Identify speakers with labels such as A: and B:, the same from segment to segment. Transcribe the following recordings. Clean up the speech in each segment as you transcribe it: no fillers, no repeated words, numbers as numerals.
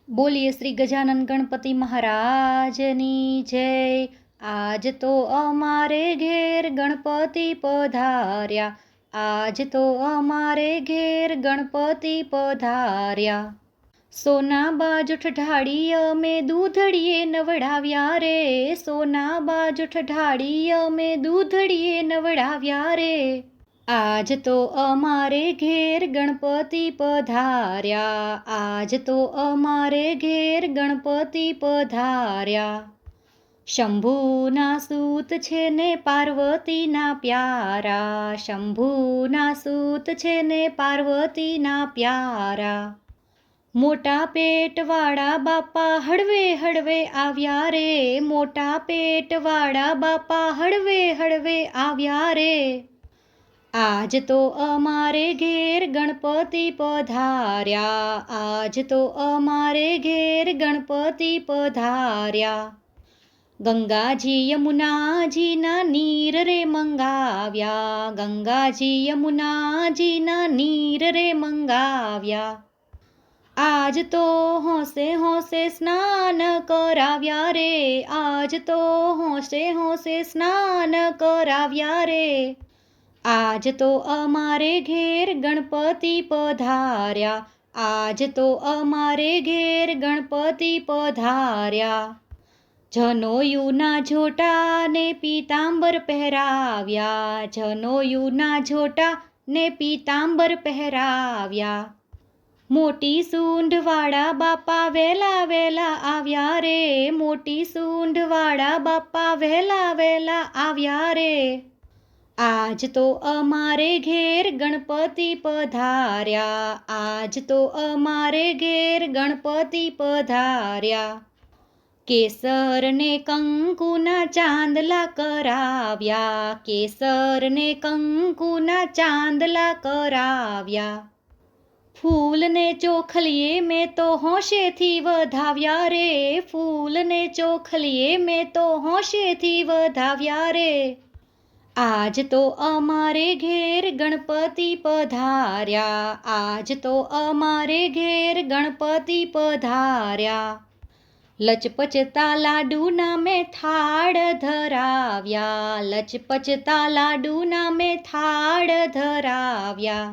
A: બોલીએ શ્રી ગજાનન ગણપતિ મહારાજની જય। આજ તો અમારે ઘેર ગણપતિ પધાર્યા, આજ તો અમારે ઘેર ગણપતિ પધાર્યા। સોના બાજુઠ ઢાળી અમે દૂધડીએ નવડાવ્યા રે, સોના બાજુઠ ઢાળી અમે દૂધડીએ નવડાવ્યા રે। આજ તો અમારે ઘેર ગણપતિ પધાર્યા, આજ તો અમારે ઘેર ગણપતિ પધાર્યા। શંભુના સૂત છે ને પાર્વતીના પ્યારા, શંભુના સૂત છે ને પાર્વતીના પ્યારા। મોટા પેટવાળા બાપા હળવે હળવે આવ્યા રે, મોટા પેટવાળા બાપા હળવે હળવે આવ્યા રે। આજ તો અમારે ઘેર ગણપતિ પધાર્યા, આજ તો અમારે ઘેર ગણપતિ પધાર્યા। ગંગાજી યમુનાજીના નીર રે મંગાવ્યા, ગંગાજી યમુનાજીના નીર રે મંગાવ્યા। આજ તો હોંશે હોંશે સ્નાન કરાવ્યા રે, આજ તો હોંશે હોંશે સ્નાન કરાવ્યા રે। આજ તો અમારે ઘેર ગણપતિ પધાર્યા, આજ તો અમારે ઘેર ગણપતિ પધાર્યા। જનોયુના જોટા ને પીતાંબર પહેરાવ્યા, જનોયુના જોટા ને પીતાંબર પહેરાવ્યા। મોટી સૂંઢવાળા બાપા વહેલા વહેલા આવ્યા રે, મોટી સૂંઢવાળા બાપા વહેલા વહેલા આવ્યા રે। આજ તો અમારે ઘેર ગણપતિ પધાર્યા, આજ તો અમારે ઘેર ગણપતિ પધાર્યા। કેસર ને કંકુના ચાંદલા કરાવ્યા, કેસર ને કંકુના ચાંદલા કરાવ્યા। ફૂલને ચોખલીએ મેં તો હોંશેથી વધાવ્યા રે, ફૂલને ચોખલીએ મેં તો હોંશેથી વધાવ્યા રે। આજ તો અમારે ઘેર ગણપતિ પધાર્યા, આજ તો અમારે ઘેર ગણપતિ પધાર્યા। લચપચતા લાડુના મેં થાળ ધરાવ્યા, લચપચતા લાડુના મેં થાળ ધરાવ્યા।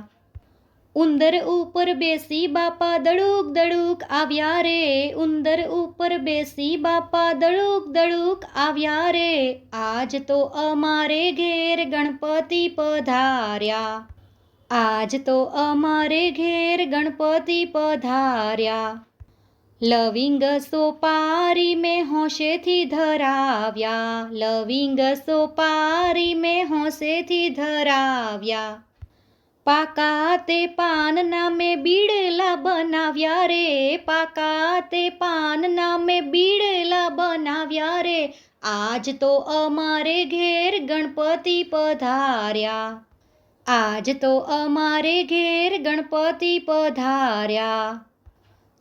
A: ઉંદર ઉપર બેસી બાપા દડુક દડુક આવ્યા રે, ઉંદર ઉપર બેસી બાપા દડુક દડુક આવ્યા રે। આજ તો અમારે ઘેર ગણપતિ પધાર્યા, આજ તો અમારે ઘેર ગણપતિ પધાર્યા। લવિંગ સોપારી મેં હોંશેથી ધરાવ્યા, લવિંગ સોપારી મેં હોંશેથી ધરાવ્યા। પાકા તે પાનના મેં બીડલા બનાવ્યા રે, પાકા તે પાનના મેં બીડલા બનાવ્યા રે। આજ તો અમારે ઘેર ગણપતિ પધાર્યા, આજ તો અમારે ઘેર ગણપતિ પધાર્યા।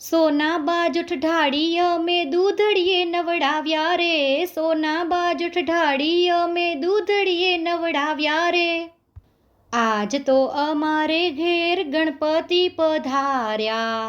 A: સોના બાજુઠ ઢાળી અમે દૂધડીએ નવડાવ્યા રે, સોના બાજુઠ ઢાળી અમે દૂધડીએ નવડાવ્યા રે। આજ તો અમારે ઘેર ગણપતિ પધાર્યા।